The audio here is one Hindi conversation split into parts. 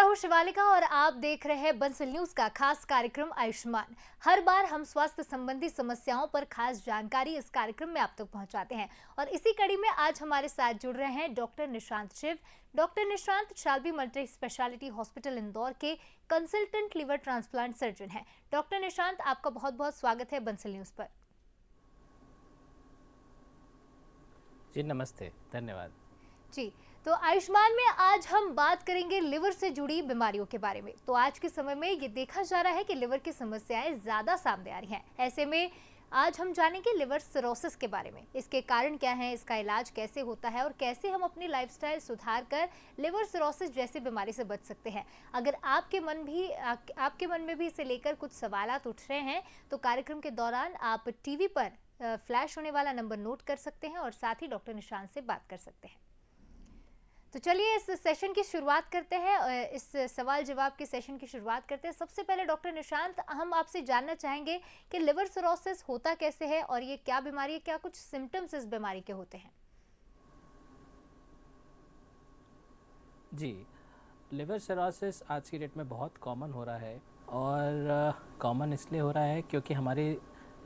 हूँ शिवालिका और आप देख रहे हैं बंसल न्यूज का खास कार्यक्रम आयुष्मान। हर बार हम स्वास्थ्य संबंधी समस्याओं पर खास जानकारी इस कार्यक्रम में आप तक पहुंचाते हैं और इसी कड़ी में आज हमारे साथ जुड़ रहे हैं doctor Nishant Shiv. Doctor Nishant Shalby multi speciality hospital Indore के कंसल्टेंट लिवर ट्रांसप्लांट सर्जन हैं। डॉक्टर निशांत, आपका बहुत बहुत स्वागत है बंसल न्यूज पर। जी नमस्ते, धन्यवाद। जी, तो आयुष्मान में आज हम बात करेंगे लिवर से जुड़ी बीमारियों के बारे में। तो आज के समय में ये देखा जा रहा है कि लिवर की समस्याएं ज़्यादा सामने आ रही हैं। ऐसे में आज हम जानेंगे लिवर सिरोसिस के बारे में। इसके कारण क्या हैं, इसका इलाज कैसे होता है और कैसे हम अपनी लाइफस्टाइल सुधार कर लिवर सिरोसिस जैसी बीमारी से बच सकते हैं। अगर आपके मन में भी इसे लेकर कुछ सवालात उठ रहे हैं तो कार्यक्रम के दौरान आप टीवी पर फ्लैश होने वाला नंबर नोट कर सकते हैं और साथ ही डॉक्टर निशांत से बात कर सकते हैं। तो चलिए इस सेशन की शुरुआत करते हैं, इस सवाल जवाब के सेशन की शुरुआत करते हैं। सबसे पहले डॉक्टर निशांत, हम आपसे जानना चाहेंगे कि लिवर सिरोसिस होता कैसे है और ये क्या बीमारी है, क्या कुछ सिम्टम्स इस बीमारी के होते हैं? जी, लिवर सिरोसिस आज की डेट में बहुत कॉमन हो रहा है और कॉमन इसलिए हो रहा है क्योंकि हमारी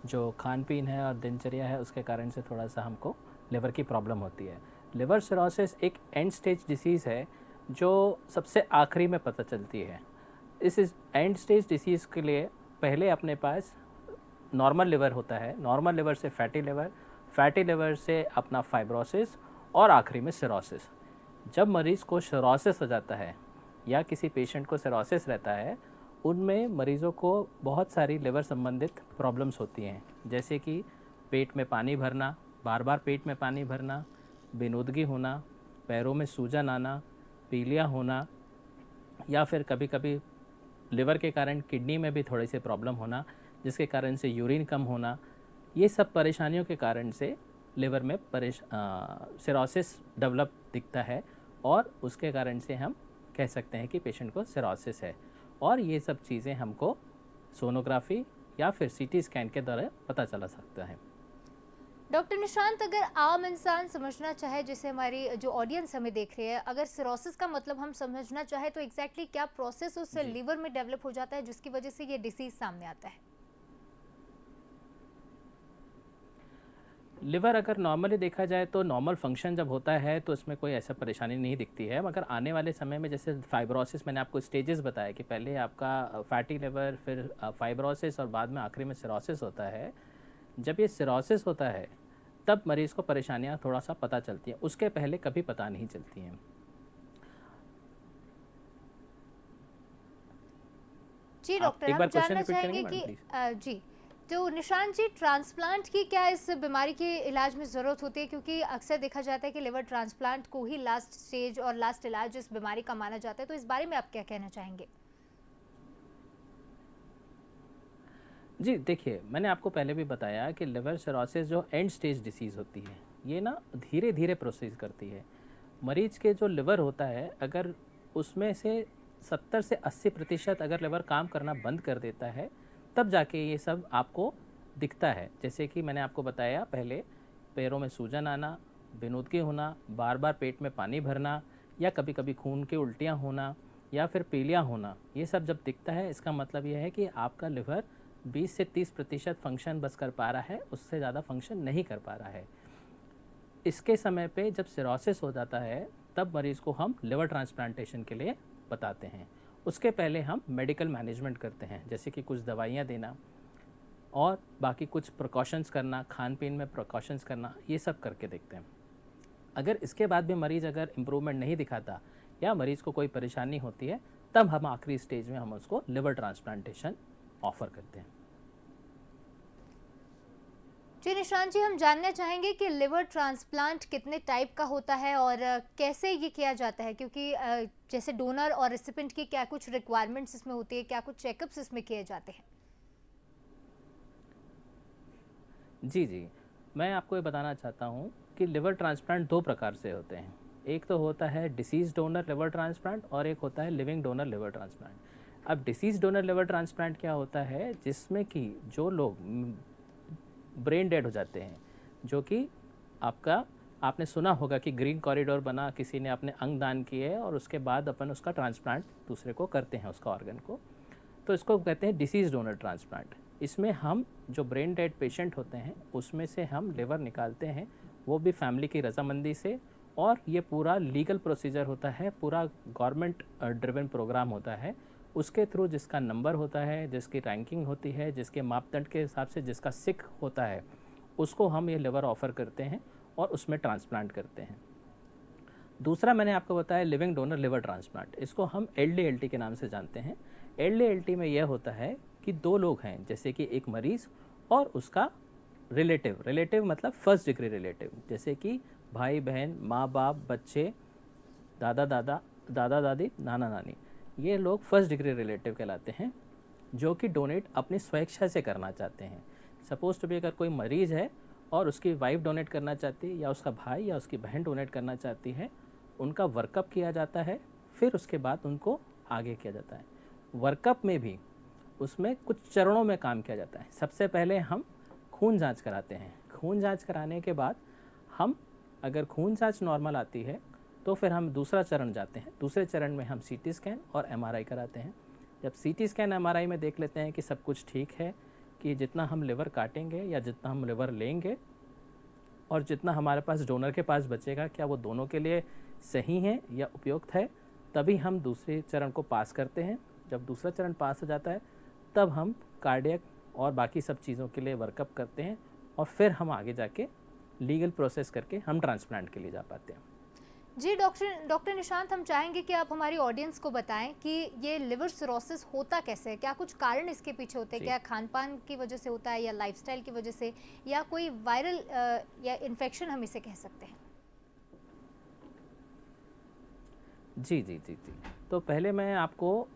जो खान पीन है और दिनचर्या है उसके कारण से थोड़ा सा हमको लिवर की प्रॉब्लम होती है। लिवर सिरोसिस एक एंड स्टेज डिसीज़ है जो सबसे आखिरी में पता चलती है। इस एंड स्टेज डिसीज़ के लिए पहले अपने पास नॉर्मल लिवर होता है, नॉर्मल लिवर से फैटी लिवर से अपना फाइब्रोसिस और आखिरी में सिरोसिस। जब मरीज़ को सिरोसिस हो जाता है या किसी पेशेंट को सिरोसिस रहता है, उनमें मरीज़ों को बहुत सारी लिवर संबंधित प्रॉब्लम्स होती हैं, जैसे कि पेट में पानी भरना, बार बार पेट में पानी भरना, बेनूदगी होना, पैरों में सूजन आना, पीलिया होना या फिर कभी कभी लिवर के कारण किडनी में भी थोड़ी सी प्रॉब्लम होना, जिसके कारण से यूरिन कम होना। ये सब परेशानियों के कारण से लिवर में सिरोसिस डेवलप दिखता है और उसके कारण से हम कह सकते हैं कि पेशेंट को सिरोसिस है। और ये सब चीज़ें हमको सोनोग्राफी या फिर सीटी स्कैन के द्वारा पता चला सकता है। डॉक्टर निशांत, अगर आम इंसान समझना चाहे, जैसे हमारी जो ऑडियंस हमें देख रही है, अगर सिरोसिस का मतलब हम समझना चाहे तो एग्जैक्टली क्या प्रोसेस उस लीवर में डेवलप हो जाता है जिसकी वजह से ये डिसीज सामने आता है? लिवर अगर नॉर्मली देखा जाए तो नॉर्मल फंक्शन जब होता है तो इसमें कोई ऐसा परेशानी नहीं दिखती है, मगर आने वाले समय में जैसे फाइब्रोसिस, मैंने आपको स्टेजेस बताया कि पहले आपका फैटी लिवर, फिर फाइब्रोसिस और बाद में आखिरी में सिरोसिस होता है। जब ये सिरोसिस होता है तब मरीज़ को परेशानियां थोड़ा सा पता चलती हैं, उसके पहले कभी पता नहीं चलती हैं। जी आप डॉक्टर, एक हम बार क्वेश्चन जानना रिपीट करेंगे चाहेंगे मैडम कि प्लीज़? जी, तो निशांत जी, ट्रांसप्लांट की क्या इस बीमारी के इलाज में ज़रूरत होती है? क्योंकि अक्सर देखा जाता है कि लिवर ट्रांसप्लांट को ही लास्ट स्टेज और लास्ट इलाज इस बीमारी का माना जाता है, तो इस बारे में आप क्या कहना चाहेंगे? जी देखिए, मैंने आपको पहले भी बताया कि लिवर सिरोसिस जो एंड स्टेज डिसीज़ होती है, ये ना धीरे धीरे प्रोसेस करती है। मरीज के जो लिवर होता है, अगर उसमें से 70 से 80% अगर लिवर काम करना बंद कर देता है, तब जाके ये सब आपको दिखता है। जैसे कि मैंने आपको बताया पहले, पैरों में सूजन आना, बेनूदगी होना, बार बार पेट में पानी भरना या कभी कभी खून की उल्टियाँ होना या फिर पीलिया होना, ये सब जब दिखता है इसका मतलब यह है कि आपका लिवर 20 से 30% फंक्शन बस कर पा रहा है, उससे ज़्यादा फंक्शन नहीं कर पा रहा है। इसके समय पे जब सिरोसिस हो जाता है तब मरीज़ को हम लिवर ट्रांसप्लांटेशन के लिए बताते हैं। उसके पहले हम मेडिकल मैनेजमेंट करते हैं, जैसे कि कुछ दवाइयाँ देना और बाकी कुछ प्रिकॉशंस करना, खान पीन में प्रिकॉशंस करना, ये सब करके देखते हैं। अगर इसके बाद भी मरीज़ अगर इम्प्रूवमेंट नहीं दिखाता या मरीज़ को कोई परेशानी होती है, तब हम आखिरी स्टेज में हम उसको लिवर ट्रांसप्लांटेशन ऑफ़र करते हैं। जी निशांत जी, हम जानना चाहेंगे कि लिवर ट्रांसप्लांट कितने टाइप का होता है और कैसे ये किया जाता है? क्योंकि जैसे डोनर और रेसिपिएंट की क्या कुछ रिक्वायरमेंट्स इसमें होती है, क्या कुछ चेकअप्स इसमें किए जाते हैं? जी, जी। मैं आपको ये बताना चाहता हूँ कि लिवर ट्रांसप्लांट 2 प्रकार से होते हैं। एक तो होता है डिसीज़ डोनर लिवर ट्रांसप्लांट और एक होता है लिविंग डोनर लिवर ट्रांसप्लांट। अब डिसीज़ डोनर लिवर ट्रांसप्लांट क्या होता है, जिसमें कि जो लोग ब्रेन डेड हो जाते हैं, जो कि आपका आपने सुना होगा कि ग्रीन कॉरिडोर बना, किसी ने अपने अंग दान किए और उसके बाद अपन उसका ट्रांसप्लांट दूसरे को करते हैं उसका ऑर्गन को। तो इसको कहते हैं डिसीज डोनर ट्रांसप्लांट। इसमें हम जो ब्रेन डेड पेशेंट होते हैं उसमें से हम लिवर निकालते हैं, वो भी फैमिली की रजामंदी से, और ये पूरा लीगल प्रोसीजर होता है, पूरा गवर्नमेंट ड्रिवन प्रोग्राम होता है। उसके थ्रू जिसका नंबर होता है, जिसकी रैंकिंग होती है, जिसके मापदंड के हिसाब से जिसका सिक होता है, उसको हम ये लिवर ऑफ़र करते हैं और उसमें ट्रांसप्लांट करते हैं। दूसरा मैंने आपको बताया लिविंग डोनर लिवर ट्रांसप्लांट, इसको हम LDLT के नाम से जानते हैं। LDLT में यह होता है कि दो लोग हैं, जैसे कि एक मरीज़ और उसका रिलेटिव मतलब फर्स्ट डिग्री रिलेटिव, जैसे कि भाई बहन, माँ बाप, बच्चे, दादा दादी, नाना नानी, ये लोग फर्स्ट डिग्री रिलेटिव कहलाते हैं, जो कि डोनेट अपनी स्वेच्छा से करना चाहते हैं। सपोज टू बी अगर कोई मरीज़ है और उसकी वाइफ डोनेट करना चाहती है या उसका भाई या उसकी बहन डोनेट करना चाहती है, उनका वर्कअप किया जाता है, फिर उसके बाद उनको आगे किया जाता है। वर्कअप में भी उसमें कुछ चरणों में काम किया जाता है। सबसे पहले हम खून जांच कराते हैं। खून जांच कराने के बाद हम, अगर खून जांच नॉर्मल आती है तो फिर हम दूसरा चरण जाते हैं। दूसरे चरण में हम CT स्कैन और MRI कराते हैं। जब CT स्कैन MRI में देख लेते हैं कि सब कुछ ठीक है, कि जितना हम लिवर काटेंगे या जितना हम लिवर लेंगे और जितना हमारे पास डोनर के पास बचेगा, क्या वो दोनों के लिए सही है या उपयुक्त है, तभी हम दूसरे चरण को पास करते हैं। जब दूसरा चरण पास हो जाता है तब हम कार्डियक और बाकी सब चीज़ों के लिए वर्कअप करते हैं और फिर हम आगे जाके लीगल प्रोसेस करके हम ट्रांसप्लांट के लिए जा पाते हैं। जी डॉक्टर निशांत, हम चाहेंगे कि आप हमारी ऑडियंस को बताएं कि ये लिवर सिरोसिस होता कैसे है, क्या कुछ कारण इसके पीछे होते हैं, क्या खान पान की वजह से होता है या लाइफस्टाइल की वजह से, या कोई वायरल या इन्फेक्शन हम इसे कह सकते हैं? जी। तो पहले मैं आपको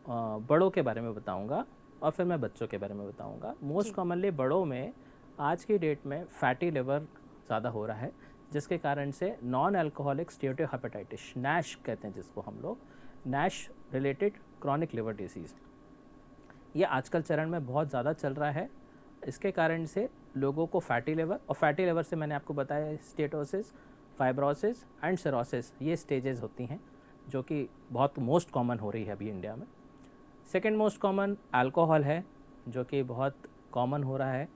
बड़ों के बारे में बताऊंगा और फिर मैं बच्चों के बारे में बताऊंगा। मोस्ट कॉमनली बड़ों में आज की डेट में फैटी लिवर ज़्यादा हो रहा है, जिसके कारण से नॉन अल्कोहलिक स्टीरोहेपेटाइटिस, NASH कहते हैं जिसको हम लोग, NASH related chronic liver disease, ये आजकल चरण में बहुत ज़्यादा चल रहा है। इसके कारण से लोगों को फैटी लिवर, और फैटी लिवर से मैंने आपको बताया स्टेटोसिस, फाइब्रोसिस एंड सिरोसिस, ये स्टेजेस होती हैं जो कि बहुत मोस्ट कॉमन हो रही है अभी इंडिया में। सेकेंड मोस्ट कॉमन अल्कोहल है, जो कि बहुत कॉमन हो रहा है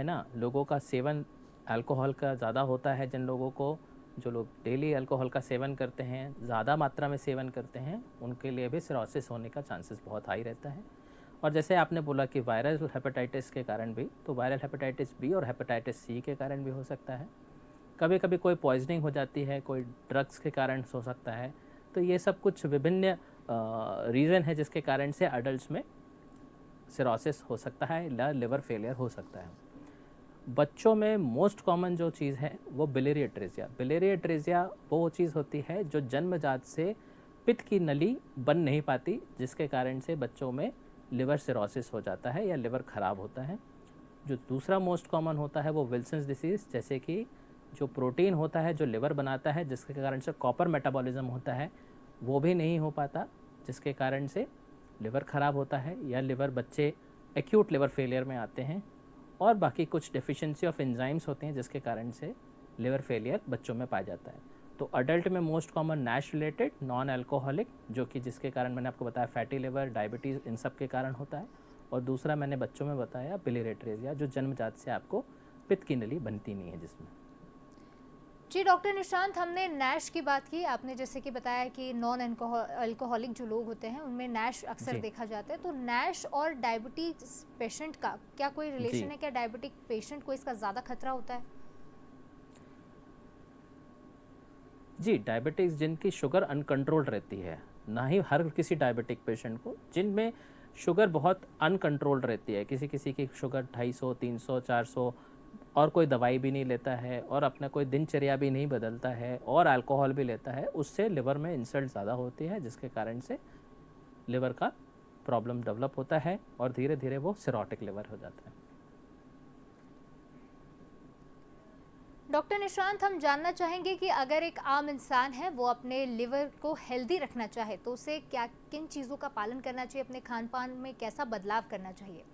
ना। लोगों का सेवन अल्कोहल का ज़्यादा होता है। जिन लोगों को, जो लोग डेली अल्कोहल का सेवन करते हैं, ज़्यादा मात्रा में सेवन करते हैं, उनके लिए भी सिरोसिस होने का चांसेस बहुत हाई रहता है। और जैसे आपने बोला कि वायरल हेपेटाइटिस के कारण भी, तो वायरल हेपेटाइटिस B और हेपेटाइटिस C के कारण भी हो सकता है। कभी कभी कोई पॉइजनिंग हो जाती है, कोई ड्रग्स के कारण हो सकता है। तो ये सब कुछ विभिन्न रीज़न है जिसके कारण से अडल्ट में सिरोसिस हो सकता है या लिवर फेलियर हो सकता है। बच्चों में मोस्ट कॉमन जो चीज़ है वो बिलियरी एट्रेसिया। बिलियरी एट्रेसिया वो चीज़ होती है जो जन्मजात से पित्त की नली बन नहीं पाती, जिसके कारण से बच्चों में लिवर सिरोसिस हो जाता है या लिवर ख़राब होता है। जो दूसरा मोस्ट कॉमन होता है वो विल्सन्स डिसीज़, जैसे कि जो प्रोटीन होता है जो लिवर बनाता है, जिसके कारण से कॉपर मेटाबॉलिज्म होता है, वो भी नहीं हो पाता, जिसके कारण से लिवर ख़राब होता है या लिवर, बच्चे एक्यूट लिवर फेलियर में आते हैं। और बाकी कुछ डेफिशिएंसी ऑफ एंजाइम्स होते हैं जिसके कारण से लिवर फेलियर बच्चों में पाया जाता है। तो अडल्ट में most common NASH related non alcoholic, जो कि जिसके कारण मैंने आपको बताया फैटी लिवर, डायबिटीज़, इन सब के कारण होता है। और दूसरा मैंने बच्चों में बताया बिलियरी एट्रेसिया, जो जन्मजात से आपको पित्त की नली बनती नहीं है जिसमें। जी डॉक्टर निशांत, हमने NASH की बात की, आपने जैसे कि बताया कि नॉन अल्कोहलिक जो लोग होते हैं उनमें NASH अक्सर देखा जाता है। तो NASH और डायबिटीज पेशेंट का क्या कोई रिलेशन है? क्या डायबिटिक पेशेंट को इसका ज़्यादा खतरा होता है? जी, डायबिटीज़ जिनकी शुगर अनकंट्रोल्ड रहती है, ना ही हर किसी डायबिटिक पेशेंट को, जिनमें शुगर बहुत अनकंट्रोल्ड रहती है, किसी किसी की शुगर 250, 300, 400, और कोई दवाई भी नहीं लेता है और अपना कोई दिनचर्या भी नहीं बदलता है और अल्कोहल भी लेता है, उससे लिवर में इंसल्ट ज़्यादा होती है, जिसके कारण से लिवर का प्रॉब्लम डेवलप होता है और धीरे धीरे वो सिरोटिक लिवर हो जाता है। डॉक्टर निशांत, हम जानना चाहेंगे कि अगर एक आम इंसान है वो अपने लिवर को हेल्दी रखना चाहे तो उसे क्या, किन चीज़ों का पालन करना चाहिए, अपने खान पान में कैसा बदलाव करना चाहिए?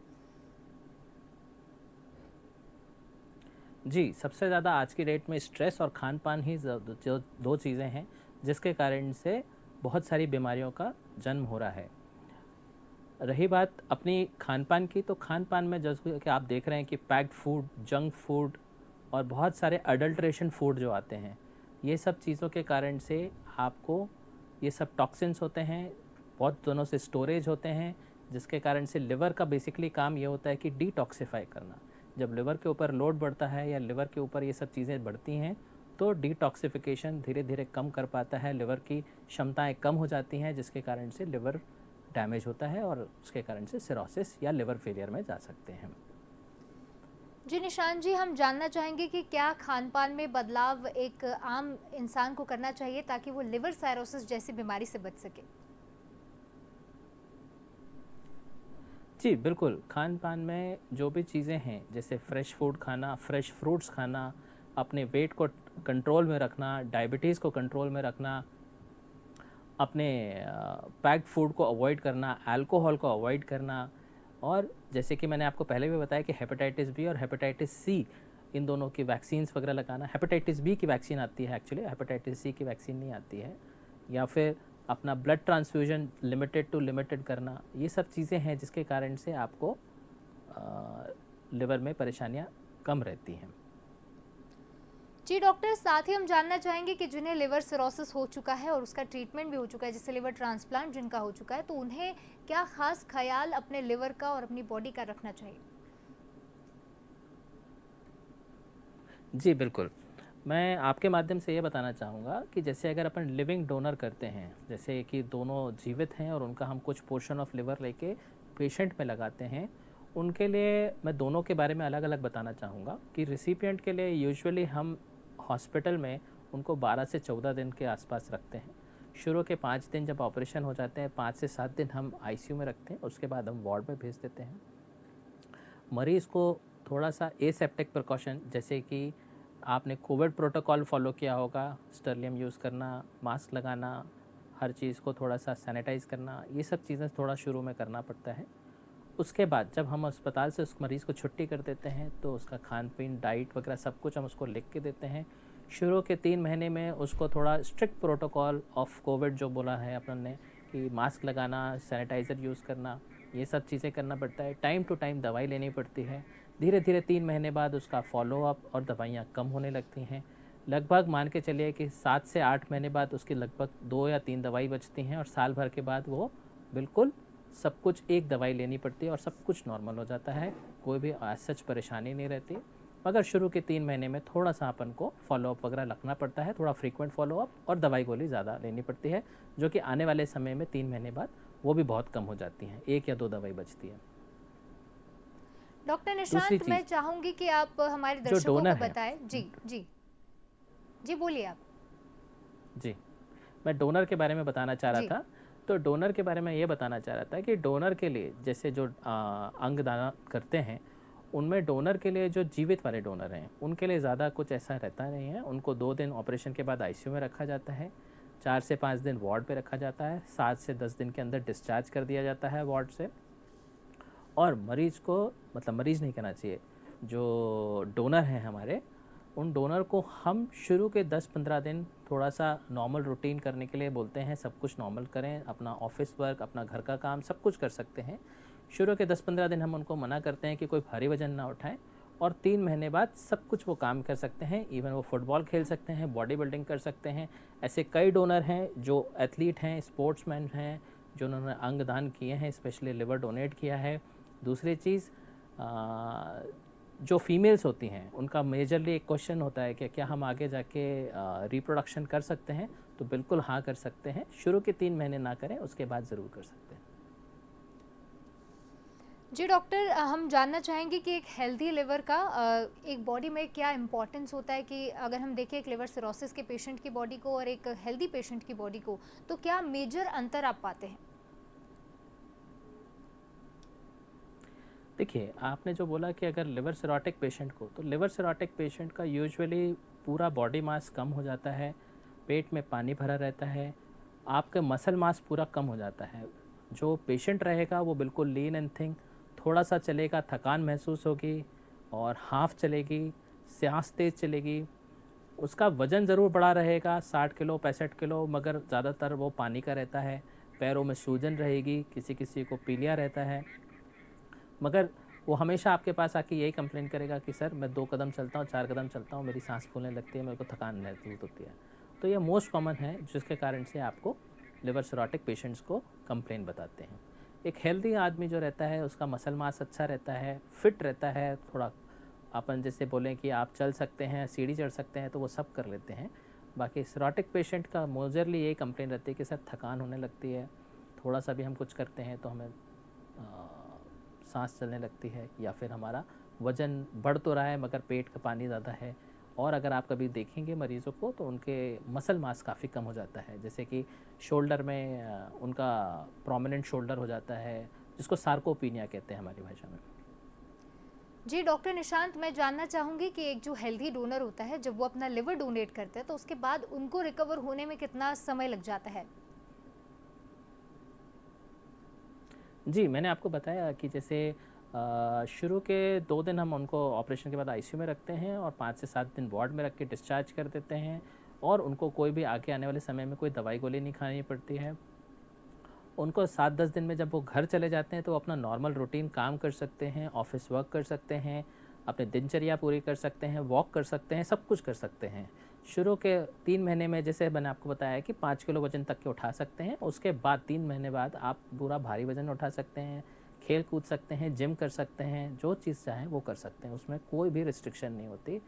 जी, सबसे ज़्यादा आज की डेट में स्ट्रेस और खान-पान ही जो 2 चीज़ें हैं, जिसके कारण से बहुत सारी बीमारियों का जन्म हो रहा है। रही बात अपनी खान-पान की, तो खान-पान में जैसे कि आप देख रहे हैं कि पैक्ड फूड, जंक फूड और बहुत सारे अडल्ट्रेशन फूड जो आते हैं, ये सब चीज़ों के कारण से आपको ये सब टॉक्सिन्स होते हैं, बहुत दिनों से स्टोरेज होते हैं, जिसके कारण से लिवर का बेसिकली काम ये होता है कि डिटॉक्सिफ़ाई करना। जब लिवर के ऊपर लोड बढ़ता है या लिवर के ऊपर ये सब चीज़ें बढ़ती हैं, तो डिटॉक्सिफ़िकेशन धीरे-धीरे कम कर पाता है, लिवर की क्षमताएँ कम हो जाती हैं, जिसके कारण से लिवर डैमेज होता है और उसके कारण से सिरोसिस या लिवर फेलियर में जा सकते हैं। जी निशान जी, हम जानना चाहेंगे कि क्या खान-पान में बदलाव एक आम इंसान को करना चाहिए ताकि वो लिवर साइरोसिस जैसी बीमारी से बच सके? जी, बिल्कुल, खान-पान में जो भी चीज़ें हैं, जैसे फ्रेश फूड खाना, फ्रेश फ्रूट्स खाना, अपने वेट को कंट्रोल में रखना, डायबिटीज़ को कंट्रोल में रखना, अपने पैक्ड फूड को अवॉइड करना, अल्कोहल को अवॉइड करना और जैसे कि मैंने आपको पहले भी बताया कि हेपेटाइटिस बी और हेपेटाइटिस सी, इन दोनों की वैक्सीन्स वगैरह लगाना। हेपेटाइटिस बी की वैक्सीन आती है एक्चुअली, हेपेटाइटिस सी की वैक्सीन नहीं आती है। या फिर अपना blood transfusion limited to limited करना, ये सब चीज़ें हैं जिसके कारण से आपको लिवर में परेशानियाँ कम रहती हैं। जी डॉक्टर, साथ ही हम जानना चाहेंगे कि जिन्हें लिवर सिरोसिस हो चुका है और उसका ट्रीटमेंट भी हो चुका है, जैसे लिवर ट्रांसप्लांट जिनका हो चुका है, तो उन्हें क्या खास ख्याल अपने लिवर का और अपनी बॉडी का रखना चाहिए? जी, बिल्कुल। मैं आपके माध्यम से ये बताना चाहूँगा कि जैसे अगर अपन लिविंग डोनर करते हैं, जैसे कि दोनों जीवित हैं और उनका हम कुछ पोर्शन ऑफ लिवर लेके पेशेंट में लगाते हैं, उनके लिए मैं दोनों के बारे में अलग-अलग बताना चाहूँगा कि रिसिपिएंट के लिए यूजुअली हम हॉस्पिटल में उनको 12 से 14 दिन के आसपास रखते हैं। शुरू के 5 दिन जब ऑपरेशन हो जाते हैं, 5 से 7 दिन हम आईसीयू में रखते हैं, उसके बाद हम वार्ड में भेज देते हैं। मरीज़ को थोड़ा-सा एसेप्टिक प्रिकॉशन, जैसे कि आपने कोविड प्रोटोकॉल फ़ॉलो किया होगा, स्टर्लियम यूज़ करना, मास्क लगाना, हर चीज़ को थोड़ा-सा सैनिटाइज़ करना, ये सब चीज़ें थोड़ा शुरू में करना पड़ता है। उसके बाद जब हम अस्पताल से उस मरीज़ को छुट्टी कर देते हैं, तो उसका खान-पीन, डाइट वगैरह सब कुछ हम उसको लिख के देते हैं। शुरू के 3 महीने में उसको थोड़ा स्ट्रिक्ट प्रोटोकॉल ऑफ कोविड जो बोला है अपन ने कि मास्क लगाना, सैनिटाइज़र यूज़ करना, ये सब चीज़ें करना पड़ता है। टाइम टू टाइम दवाई लेनी पड़ती है। धीरे-धीरे 3 महीने बाद उसका फ़ॉलो-अप और दवाइयाँ कम होने लगती हैं। लगभग मान के चलिए कि 7 से 8 महीने बाद उसकी लगभग 2 या 3 दवाई बचती हैं और साल भर के बाद वो बिल्कुल सब कुछ एक दवाई लेनी पड़ती है और सब कुछ नॉर्मल हो जाता है। कोई भी सच परेशानी नहीं रहती। मगर शुरू के 3 महीने में थोड़ा-सा अपन को फ़ॉलो-अप वगैरह रखना पड़ता है, थोड़ा फ्रीक्वेंट फ़ॉलो-अप और दवाई गोली ज़्यादा लेनी पड़ती है, जो कि आने वाले समय में 3 महीने बाद वो भी बहुत कम हो जाती हैं, 1 या 2 दवाई बचती है। डॉक्टर दूसरी निशांत, मैं चीज़, चाहूंगी कि आप हमारे जो दर्शकों को डोनर है, बताएं। जी जी जी, बोलिए आप। जी, मैं डोनर के बारे में बताना चाह रहा जी था। तो डोनर के बारे में ये बताना चाह रहा था कि डोनर के लिए जैसे जो अंग दान करते हैं, उनमें डोनर के लिए जो जीवित वाले डोनर हैं, उनके लिए ज़्यादा कुछ ऐसा रहता नहीं है। उनको 2 दिन ऑपरेशन के बाद आईसीयू में रखा जाता है, 4 से 5 दिन वार्ड पे रखा जाता है, 7 से 10 दिन के अंदर डिस्चार्ज कर दिया जाता है वार्ड से। और मरीज़ को, मतलब मरीज़ नहीं कहना चाहिए, जो डोनर हैं हमारे, उन डोनर को हम शुरू के 10-15 दिन थोड़ा-सा नॉर्मल रूटीन करने के लिए बोलते हैं, सब कुछ नॉर्मल करें, अपना ऑफ़िस वर्क, अपना घर का काम सब कुछ कर सकते हैं। शुरू के 10-15 दिन हम उनको मना करते हैं कि कोई भारी वज़न ना उठाएँ और 3 महीने बाद सब कुछ वो काम कर सकते हैं। इवन वो फुटबॉल खेल सकते हैं, बॉडी बिल्डिंग कर सकते हैं। ऐसे कई डोनर हैं जो एथलीट हैं, स्पोर्ट्समैन हैं, जो उन्होंने अंग दान किए हैं, स्पेशली लिवर डोनेट किया है। दूसरी चीज़, जो फीमेल्स होती हैं, उनका मेजरली एक क्वेश्चन होता है कि क्या हम आगे जाके रिप्रोडक्शन कर सकते हैं? तो बिल्कुल हाँ कर सकते हैं। शुरू के 3 महीने ना करें, उसके बाद ज़रूर कर सकते हैं। जी डॉक्टर, हम जानना चाहेंगे कि एक हेल्दी लिवर का एक बॉडी में क्या इम्पोर्टेंस होता है, कि अगर हम देखें एक लिवर सिरोसिस के पेशेंट की बॉडी को और एक हेल्दी पेशेंट की बॉडी को, तो क्या मेजर अंतर आप पाते हैं? देखिए, आपने जो बोला कि अगर लिवर सिरोटिक पेशेंट को, तो लिवर सिरोटिक पेशेंट का यूजुअली पूरा बॉडी मास कम हो जाता है, पेट में पानी भरा रहता है, आपका मसल मास पूरा कम हो जाता है। जो पेशेंट रहेगा वो बिल्कुल लीन एंड थिन, थोड़ा सा चलेगा थकान महसूस होगी और हाफ चलेगी, सांस तेज़ चलेगी, उसका वज़न ज़रूर बढ़ा रहेगा 60 किलो 65 किलो, मगर ज़्यादातर वो पानी का रहता है। पैरों में सूजन रहेगी, किसी किसी को पीलिया रहता है, मगर वो हमेशा आपके पास आके यही कंप्लेन करेगा कि सर मैं 2 कदम चलता हूँ, 4 कदम चलता हूँ, मेरी सांस फूलने लगती है, मेरे को थकान महसूस होती है। तो ये मोस्ट कॉमन है जिसके कारण से आपको लिवर सिरोटिक पेशेंट्स को कंप्लेन बताते हैं। एक हेल्दी आदमी जो रहता है उसका मसल मास अच्छा रहता है, फिट रहता है, थोड़ा अपन जैसे बोलें कि आप चल सकते हैं, सीढ़ी चढ़ सकते हैं, तो वो सब कर लेते हैं। बाकी सिरोटिक पेशेंट का मोजरली यही कंप्लेन रहती है कि सर थकान होने लगती है, थोड़ा सा भी हम कुछ करते हैं तो हमें सांस चलने लगती है, या फिर हमारा वज़न बढ़ तो रहा है मगर पेट का पानी ज़्यादा है। और अगर आप कभी देखेंगे मरीज़ों को तो उनके मसल मास काफ़ी कम हो जाता है, जैसे कि शोल्डर में उनका प्रोमिनेंट शोल्डर हो जाता है, जिसको सार्कोपीनिया कहते हैं हमारी भाषा में। जी डॉक्टर निशांत, मैं जानना चाहूँगी कि एक जो हेल्दी डोनर होता है, जब वो अपना लिवर डोनेट करते हैं तो उसके बाद उनको रिकवर होने में कितना समय लग जाता है? जी, मैंने आपको बताया कि जैसे शुरू के 2 दिन हम उनको ऑपरेशन के बाद आईसीयू में रखते हैं और 5 से 7 दिन वार्ड में रख के डिस्चार्ज कर देते हैं, और उनको कोई भी आगे आने वाले समय में कोई दवाई गोली नहीं खानी पड़ती है। उनको 7-10 दिन में जब वो घर चले जाते हैं तो वो अपना नॉर्मल रूटीन काम कर सकते हैं, ऑफ़िस वर्क कर सकते हैं, अपनी दिनचर्या पूरी कर सकते हैं, वॉक कर सकते हैं, सब कुछ कर सकते हैं। शुरू के 3 महीने में जैसे मैंने आपको बताया कि 5 किलो वज़न तक के उठा सकते हैं, उसके बाद 3 महीने बाद आप पूरा भारी वज़न उठा सकते हैं, खेल कूद सकते हैं, जिम कर सकते हैं, जो चीज़ चाहें वो कर सकते हैं, उसमें कोई भी रिस्ट्रिक्शन नहीं होती।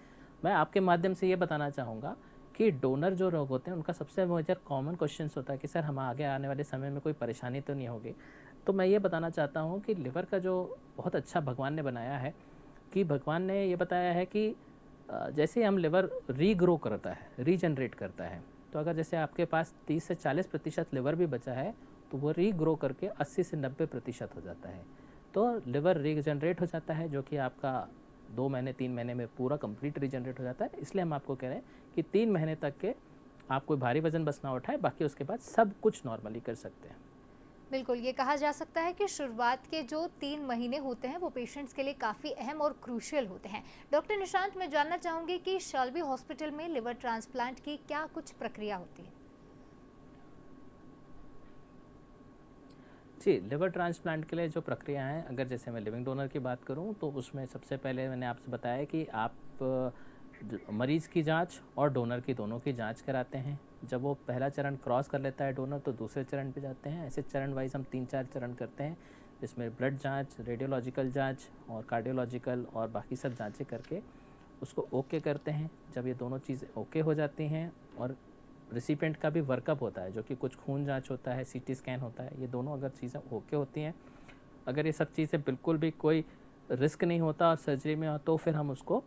मैं आपके माध्यम से ये बताना चाहूँगा कि डोनर जो लोग होते हैं उनका सबसे मेजर कॉमन क्वेश्चंस होता है कि सर हम आगे आने वाले समय में कोई परेशानी तो नहीं होगी। तो मैं ये बताना चाहता हूँ कि लिवर का जो बहुत अच्छा भगवान ने बनाया है, कि भगवान ने ये बताया है कि जैसे हम लिवर रीग्रो करता है, रीजनरेट करता है, तो अगर जैसे आपके पास 30 से 40% लिवर भी बचा है तो वो रीग्रो करके 80 से 90% हो जाता है। तो लिवर रीजनरेट हो जाता है, जो कि आपका 2 महीने 3 महीने में पूरा कंप्लीट रीजनरेट हो जाता है। इसलिए हम आपको कह रहे हैं कि 3 महीने तक के आप कोई भारी वजन बस ना उठाएं, बाकी उसके बाद सब कुछ नॉर्मली कर सकते हैं। बिल्कुल, ये कहा जा सकता है कि शुरुआत के जो 3 महीने होते हैं वो पेशेंट्स के लिए काफ़ी अहम और क्रूशियल होते हैं। डॉक्टर निशांत, मैं जानना चाहूँगी कि शाल्बी हॉस्पिटल में लिवर ट्रांसप्लांट की क्या कुछ प्रक्रिया होती है? जी, लिवर ट्रांसप्लांट के लिए जो प्रक्रिया है, अगर जैसे मैं लिविंग डोनर की बात करूं तो उसमें सबसे पहले मैंने आपसे बताया कि आप मरीज़ की जांच और डोनर की दोनों की जांच कराते हैं। जब वो पहला चरण क्रॉस कर लेता है डोनर, तो दूसरे चरण पे जाते हैं। ऐसे चरण वाइज हम 3-4 चरण करते हैं, जिसमें ब्लड जांच, रेडियोलॉजिकल जांच और कार्डियोलॉजिकल और बाकी सब जांचें करके उसको ओके करते हैं। जब ये दोनों चीज़ें ओके हो जाती हैं और रिसिपेंट का भी वर्कअप होता है, जो कि कुछ खून जांच होता है, सीटी स्कैन होता है, ये दोनों अगर चीज़ें ओके होती हैं, अगर ये सब चीज़ें बिल्कुल भी कोई रिस्क नहीं होता और सर्जरी में, तो फिर हम उसको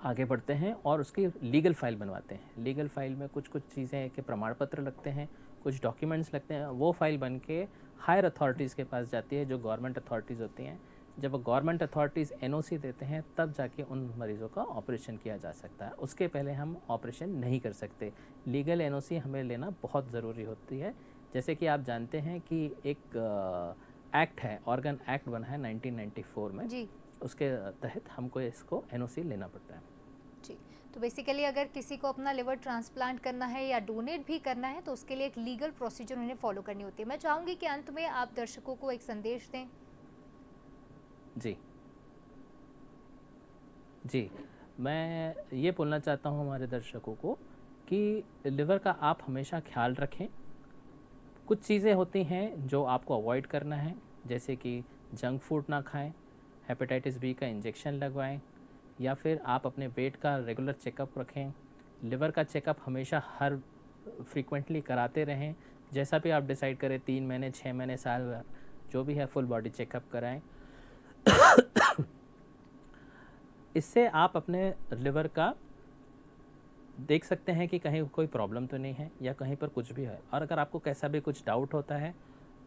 आगे बढ़ते हैं और उसकी लीगल फाइल बनवाते हैं। लीगल फाइल में कुछ कुछ चीज़ें के प्रमाण पत्र लगते हैं, कुछ डॉक्यूमेंट्स लगते हैं। वो फाइल बन के हायर अथॉरिटीज़ के पास जाती है, जो गवर्नमेंट अथॉरिटीज़ होती हैं। जब गवर्नमेंट अथॉरिटीज़ एनओसी देते हैं, तब जाके उन मरीज़ों का ऑपरेशन किया जा सकता है। उसके पहले हम ऑपरेशन नहीं कर सकते। लीगल एनओसी हमें लेना बहुत ज़रूरी होती है। जैसे कि आप जानते हैं कि एक एक्ट है, ऑर्गन एक्ट बना है 1994 में, जी। उसके तहत हमको इसको एनओसी लेना पड़ता है। जी, तो बेसिकली अगर किसी को अपना लिवर ट्रांसप्लांट करना है या डोनेट भी करना है तो उसके लिए एक लीगल प्रोसीजर उन्हें फॉलो करनी होती है। मैं चाहूँगी कि अंत में आप दर्शकों को एक संदेश दें। जी, जी। मैं ये बोलना चाहता हूँ हमारे दर्शकों को कि लिवर का आप हमेशा ख़्याल रखें। कुछ चीज़ें होती हैं जो आपको अवॉइड करना है, जैसे कि जंक फूड ना खाएँ, हेपेटाइटिस बी का इंजेक्शन लगवाएँ, या फिर आप अपने वेट का रेगुलर चेकअप रखें। लिवर का चेकअप हमेशा हर फ्रीक्वेंटली कराते रहें। जैसा भी आप डिसाइड करें, 3 महीने, 6 महीने, साल भर, जो भी है फुल बॉडी चेकअप कराएँ। इससे आप अपने लिवर का देख सकते हैं कि कहीं कोई प्रॉब्लम तो नहीं है या कहीं पर कुछ भी है। और अगर आपको कैसा भी कुछ डाउट होता है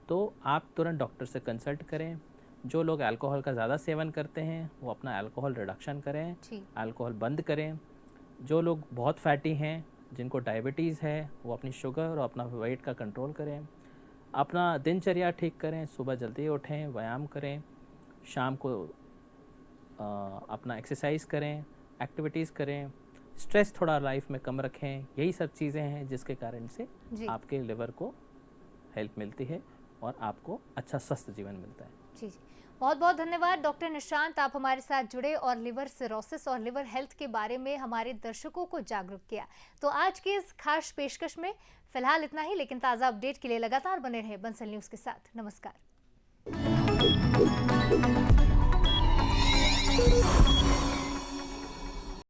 तो आप तुरंत डॉक्टर से कंसल्ट करें। जो लोग अल्कोहल का ज़्यादा सेवन करते हैं वो अपना अल्कोहल रिडक्शन करें, जी। अल्कोहल बंद करें। जो लोग बहुत फैटी हैं, जिनको डायबिटीज़ है, वो अपनी शुगर और अपना वेट का कंट्रोल करें। अपना दिनचर्या ठीक करें, सुबह जल्दी उठें, व्यायाम करें, शाम को अपना एक्सरसाइज करें, एक्टिविटीज़ करें, स्ट्रेस थोड़ा लाइफ में कम रखें, यही सब चीज़ें हैं जिसके कारण से जी आपके लिवर को हेल्प मिलती है और आपको अच्छा स्वस्थ जीवन मिलता है। जी जी, बहुत बहुत धन्यवाद डॉक्टर निशांत, आप हमारे साथ जुड़े और लिवर सिरोसिस और लिवर हेल्थ के बारे में हमारे दर्शकों को जागरूक किया। तो आज की इस खास पेशकश में फिलहाल इतना ही, लेकिन ताज़ा अपडेट के लिए लगातार बने रहे बंसल न्यूज़ के साथ। नमस्कार।